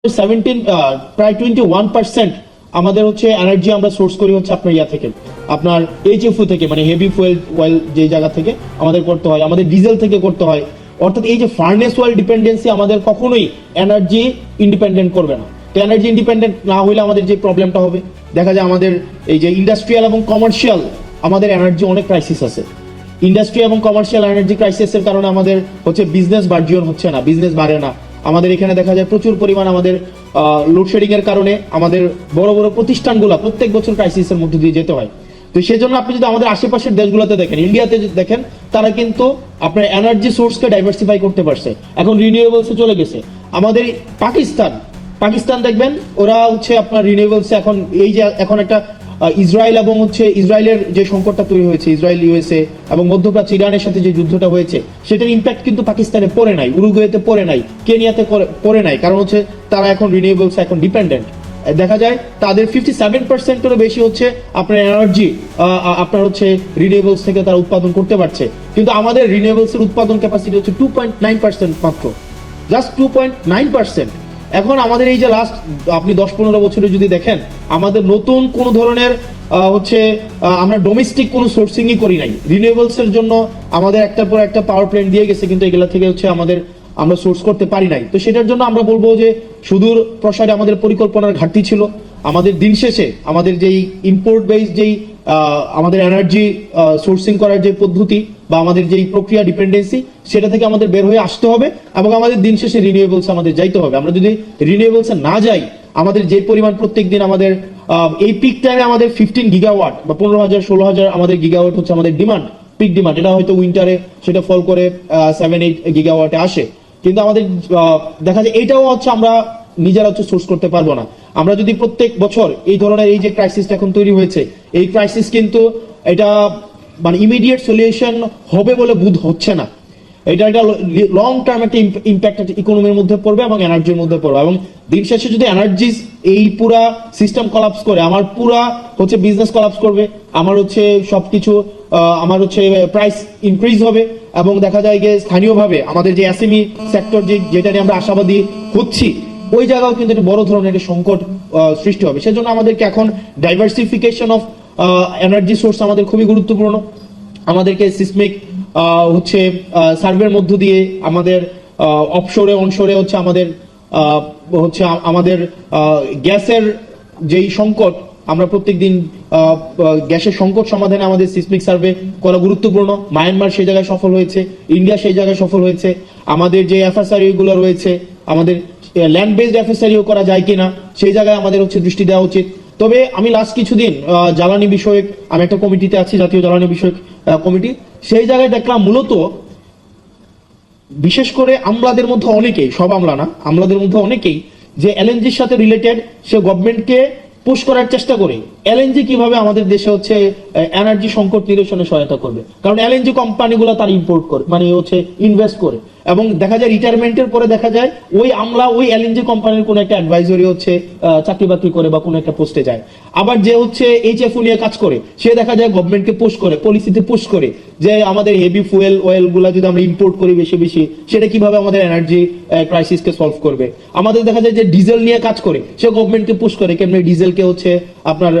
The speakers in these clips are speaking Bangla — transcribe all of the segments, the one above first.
17 প্রায় 21% আমাদের হচ্ছে এনার্জি আমরা সোর্স করি হচ্ছে আপনার ইয়া থেকে, আপনার এইচএফও থেকে, মানে হেভি ফুয়েল অয়েল যে জায়গা থেকে আমাদের করতে হয়, আমাদের ডিজেল থেকে করতে হয়। অর্থাৎ এই যে ফার্নেস অয়েল ডিপেন্ডেন্সি আমাদের কখনোই এনার্জি ইন্ডিপেন্ডেন্ট করবে না। তো এনার্জি ইন্ডিপেন্ডেন্ট না হলে আমাদের যে প্রবলেমটা হবে, দেখা যায় আমাদের এই যে ইন্ডাস্ট্রিয়াল এবং কমার্শিয়াল আমাদের এনার্জি অনেক ক্রাইসিস আছে। ইন্ডাস্ট্রি এবং কমার্শিয়াল এনার্জি ক্রাইসিসের কারণে আমাদের হচ্ছে বিজনেস বার্জিয়ন হচ্ছে না, বিজনেস বাড়ে না। আমাদের এখানে দেখা যায় প্রচুর পরিমাণ আমাদের লোডশেডিং এর কারণে আমাদের বড় বড় প্রতিষ্ঠানগুলো প্রত্যেক বছর ক্রাইসিসের মধ্যে দিয়ে যেতে হয়। তো সেজন্য আপনি যদি আমাদের আশেপাশের দেশগুলোতে দেখেন, ইন্ডিয়াতে দেখেন, তারা কিন্তু আপনার এনার্জি সোর্সকে ডাইভার্সিফাই করতে পারছে, এখন রিনিউয়েবলসে চলে গেছে। আমাদের পাকিস্তান দেখবেন, ওরা হচ্ছে আপনার রিনিউয়েবলসে এখন এই যে এখন একটা ইসরায়েল এবং হচ্ছে ইসরায়েলের যে সংকটটা তৈরি হয়েছে, ইসরায়েল ইউএসএ এবং মধ্যপ্রাচ্য ইরানের সাথে যে যুদ্ধটা হয়েছে, সেটার ইম্প্যাক্ট কিন্তু পাকিস্তানে পড়ে নাই, উরুগুয়েতে পড়ে নাই, কেনিয়াতে পড়ে নাই, কারণ হচ্ছে তারা এখন রিনিউয়েবলস এখন ডিপেন্ডেন্ট। দেখা যায় তাদের 57%-এরও বেশি হচ্ছে আপনার এনার্জি আপনার হচ্ছে রিনিউয়েবলস থেকে তারা উৎপাদন করতে পারছে। কিন্তু আমাদের রিনিউয়েবলস এর উৎপাদন ক্যাপাসিটি হচ্ছে 2.9% মাত্র, জাস্ট 2.9%। এখন আমাদের এই যে লাস্ট আপনি 10-15 বছরে যদি দেখেন, আমাদের নতুন কোন ধরনের হচ্ছে আমরা ডোমেস্টিক কোনো সোর্সিংই করি নাই রিনিউয়েবলস এর জন্য। আমাদের একটার পর একটা পাওয়ার প্ল্যান্ট দিয়ে গেছে, কিন্তু এগুলা থেকে হচ্ছে আমরা সোর্স করতে পারি নাই। তো সেটার জন্য আমরা বলবো যে সুদূর প্রসারে আমাদের পরিকল্পনার ঘাটতি ছিল। আমাদের দিন শেষে আমাদের যেই ইম্পোর্ট বেস যেই আমাদের এনার্জি সোর্সিং করার যে পদ্ধতি বা আমাদের যেই প্রক্রিয়া ডিপেন্ডেন্সি, সেটা থেকে আমাদের বের হয়ে আসতে হবে এবং আমাদের দিন শেষে রিনিউয়েবলস আমাদের যাইতে হবে। আমরা যদি রিনিউয়েবলসে না যাই, আমাদের যে পরিমাণ প্রত্যেক দিন আমাদের এই পিক টাইমে আমাদের 15 গিগাওয়াট বা 15,000-16,000 আমাদের গিগাওয়াট হচ্ছে আমাদের ডিমান্ড, পিক ডিমান্ড। এটা হয়তো উইন্টারে সেটা ফল করে 7-8 গিগাওয়াটে আসে, কিন্তু আমাদের দেখা যায় এটাও হচ্ছে আমরা নিজেরা হচ্ছে সোর্স করতে পারবো না। আমরা যদি প্রত্যেক বছর এই ধরনের এই যে ক্রাইসিসটা এখন তৈরি হয়েছে, এই ক্রাইসিস কিন্তু এটা মানে ইমিডিয়েট সলিউশন হবে বলে বোধ হচ্ছে না। এটা একটা লং টার্ম একটা ইম্প্যাক্ট ইকোনমির মধ্যে পড়বে এবং এনার্জির মধ্যে পড়বে। এবং দিন শেষে যদি এনার্জি এই পুরা সিস্টেম কলাপস করে, আমার পুরা হচ্ছে বিজনেস কলাপস করবে, আমার হচ্ছে সবকিছু আমার হচ্ছে প্রাইস ইনক্রিজ হবে এবং দেখা যায় যে স্থানীয়ভাবে আমাদের যে এসএমই সেক্টর যেটা নিয়ে আমরা আশাবাদী হচ্ছি, ওই জায়গাও কিন্তু একটা বড় ধরনের একটা সংকট সৃষ্টি হবে। সেজন্য আমাদেরকে এখন ডাইভার্সিফিকেশন অফ এনার্জি সোর্স আমাদের খুবই গুরুত্বপূর্ণ। আমাদেরকে সিসমিক হচ্ছে সার্ভের মধ্য দিয়ে আমাদের অফশোরে অনশোরে হচ্ছে আমাদের গ্যাসের যেই সংকট, আমরা প্রত্যেকদিন গ্যাসের সংকট সমাধানে আমাদের সিসমিক সার্ভে করা গুরুত্বপূর্ণ। মায়ানমার সেই জায়গায় সফল হয়েছে, ইন্ডিয়া সেই জায়গায় সফল হয়েছে। আমাদের যে এফএসআরইউ গুলো রয়েছে, আমাদের ল্যান্ড বেসড এফএসআরইউ করা যায় কিনা, সেই জায়গায় আমাদের হচ্ছে দৃষ্টি দেওয়া উচিত। তবে আমি লাস্ট কিছুদিন জ্বালানি বিষয়ক, আমি একটা কমিটিতে আছি, জাতীয় জ্বালানি বিষয়ক কমিটি, সেই জায়গায় দেখলাম মূলত বিশেষ করে আমলাদের মধ্যে অনেকেই, সব আমলা না, আমলাদের মধ্যে অনেকেই যে এলএনজির সাথে রিলেটেড সে গভর্নমেন্টকে পুশ করার চেষ্টা করে এলএনজি কিভাবে আমাদের দেশে হচ্ছে এনার্জি সংকট নিরসনে সহায়তা করবে। কারণ এলএনজি কোম্পানিগুলো তার ইম্পোর্ট করে, মানে হচ্ছে ইনভেস্ট করে, এবং দেখা যায় রিটায়ারমেন্টের পরে দেখা যায় ওই আমলা ওই এলএনজি কোম্পানির কোন একটা অ্যাডভাইজরি হচ্ছে চাকরি বাকরি করে বা কোন একটা পোস্টে যায়। আবার যে হচ্ছে এইচএফও নিয়ে কাজ করে, সে দেখা যায় গভর্নমেন্টকে পুশ করে, পলিসিতে পুশ করে যে আমাদের হেভি ফুয়েল অয়েল গুলা যদি আমরা ইম্পোর্ট করি বেশি বেশি, সেটা কিভাবে আমাদের এনার্জি ক্রাইসিসকে সলভ করবে। আমাদের দেখা যায় যে ডিজেল নিয়ে কাজ করে, সে গভর্নমেন্টকে পুশ করে কেমনি ডিজেলকে হচ্ছে আপনার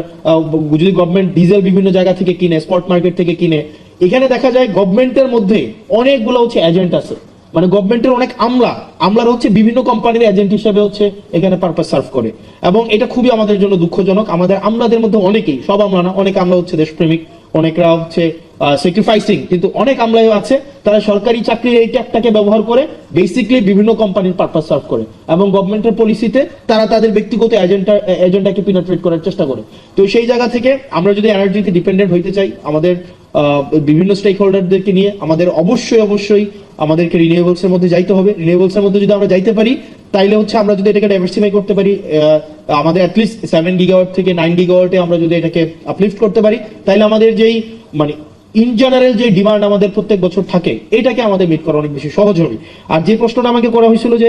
যদি গভর্নমেন্ট ডিজেল বিভিন্ন জায়গা থেকে কিনে, স্পট মার্কেট থেকে কিনে। এখানে দেখা যায় গভর্নমেন্টের মধ্যে অনেকগুলো হচ্ছে এজেন্ট আছে, মানে গভর্নমেন্টের অনেক আমলারা হচ্ছে বিভিন্ন কোম্পানির এজেন্ট হিসেবে হচ্ছে এখানে পারপাস সার্ভ করে, এবং এটা খুবই আমাদের জন্য দুঃখজনক। আমাদের আমলাদের মধ্যে অনেকেই, সব আমলা না, অনেক আমলা হচ্ছে দেশপ্রেমিক, অনেকরা হচ্ছে স্যাক্রিফাইসিং, কিন্তু অনেক আমলাও আছে তারা সরকারি চাকরির এই ট্যাগটাকে ব্যবহার করে বেসিক্যালি বিভিন্ন কোম্পানির পারপাস সার্ভ করে, এবং গভর্নমেন্টের পলিসিতে তারা তাদের ব্যক্তিগত এজেন্ডাকে পিনাট্রেট করার চেষ্টা করে। তো সেই জায়গা থেকে আমরা যদি এনার্জিতে ডিপেন্ডেন্ট হইতে চাই, আমাদের বিভিন্ন স্টেক হোল্ডারদেরকে নিয়ে আমাদের অবশ্যই আমাদেরকে রিনিউয়েবলস এর মধ্যে যাইতে হবে। রিনিউয়েবলস এর মধ্যে যদি আমরা যাইতে পারি, তাইলে হচ্ছে আমরা যদি এটাকে ডাইভার্সিফাই করতে পারি, আমাদের অ্যাটলিস্ট 7 গিগাওয়াট থেকে 9 গিগাওয়াটে আমরা যদি এটাকে আপলিফট করতে পারি, তাইলে আমাদের যেই মানে ইন জেনারেল যে ডিমান্ড আমাদের প্রত্যেক বছর থাকে, এটাকে আমাদের মিট করা অনেক বেশি সহজ হবে। আর যে প্রশ্নটা আমাকে করা হয়েছিল যে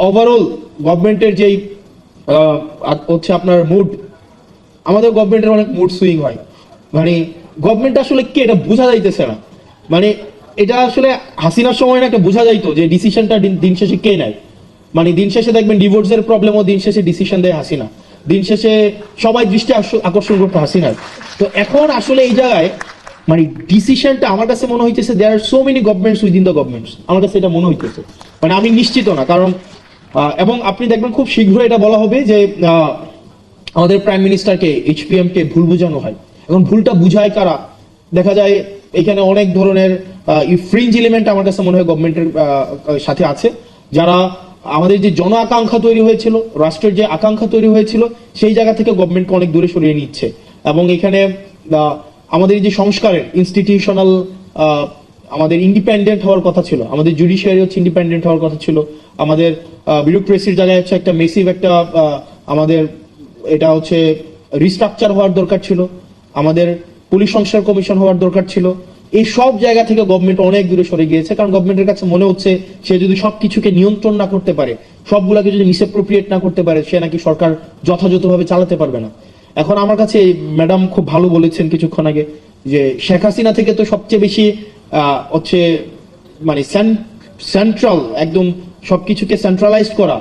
ওভারঅল গভর্নমেন্টের যেই হচ্ছে আপনার মুড, আমাদের গভর্নমেন্টের অনেক মুড সুইং হয়, মানে গভর্নমেন্ট আসলে কে এটা বোঝা যাইতেছে না। মানে এটা আসলে হাসিনার সময় না একটা বোঝা যাইতো যে ডিসিশনটা দিন শেষে কে নেয়, মানে দিন শেষে দেখবেন ডিভোর্সের প্রবলেমও দিন শেষে ডিসিশন দেয় হাসিনা, দিন শেষে সবাই দৃষ্টি আকর্ষণ করতে হাসিনার। তো এখন আসলে এই জায়গায় মানে ডিসিশনটা আমার কাছে মনে হইতেছে there are so many governments within the governments, আমার কাছে এটা মনে হইতেছে, মানে আমি নিশ্চিত না, কারণ এবং আপনি দেখবেন খুব শীঘ্রই এটা বলা হবে যে আমাদের প্রাইম মিনিস্টারকে এইচপিএম কে ভুল বোঝানো হয়। এখন ভুলটা বুঝায় কারা? দেখা যায় এখানে অনেক ধরনের ফ্রিঞ্জ এলিমেন্ট আমার কাছে মনে হয় গভর্নমেন্টের সাথে আছে, যারা আমাদের যে জন আকাঙ্ক্ষা তৈরি হয়েছিল, রাষ্ট্রের যে আকাঙ্ক্ষা তৈরি হয়েছিল, সেই জায়গা থেকে গভর্নমেন্টকে অনেক দূরে সরিয়ে নিচ্ছে। এবং এখানে আমাদের যে সংস্কারের ইনস্টিটিউশনাল আমাদের ইন্ডিপেন্ডেন্ট হওয়ার কথা ছিল, আমাদের জুডিশিয়ারি হচ্ছে ইন্ডিপেন্ডেন্ট হওয়ার কথা ছিল, আমাদের বিউরোক্রেসির জায়গায় হচ্ছে একটা মেসিভ একটা আমাদের এটা হচ্ছে রিস্ট্রাকচার হওয়ার দরকার ছিল, আমাদের পুলিশ সংস্কার কমিশন হওয়ার দরকার ছিল। এই সব জায়গা থেকে গভর্নমেন্ট অনেক দূরে সরে গিয়েছে, কারণ গভর্নমেন্টের কাছে মনে হচ্ছে সে যদি সবকিছুকে নিয়ন্ত্রণ না করতে পারে, সবগুলাকে যদি মিসঅ্যাপ্রোপ্রিয়েট না করতে পারে, সে নাকি সরকার যথাযথভাবে চালাতে পারবে না। এখন আমার কাছে ম্যাডাম খুব ভালো বলেছেন কিছুক্ষণ আগে যে শেখ হাসিনা থেকে তো সবচেয়ে বেশি হচ্ছে মানে সেন্ট্রাল একদম সবকিছুকে সেন্ট্রালাইজ করা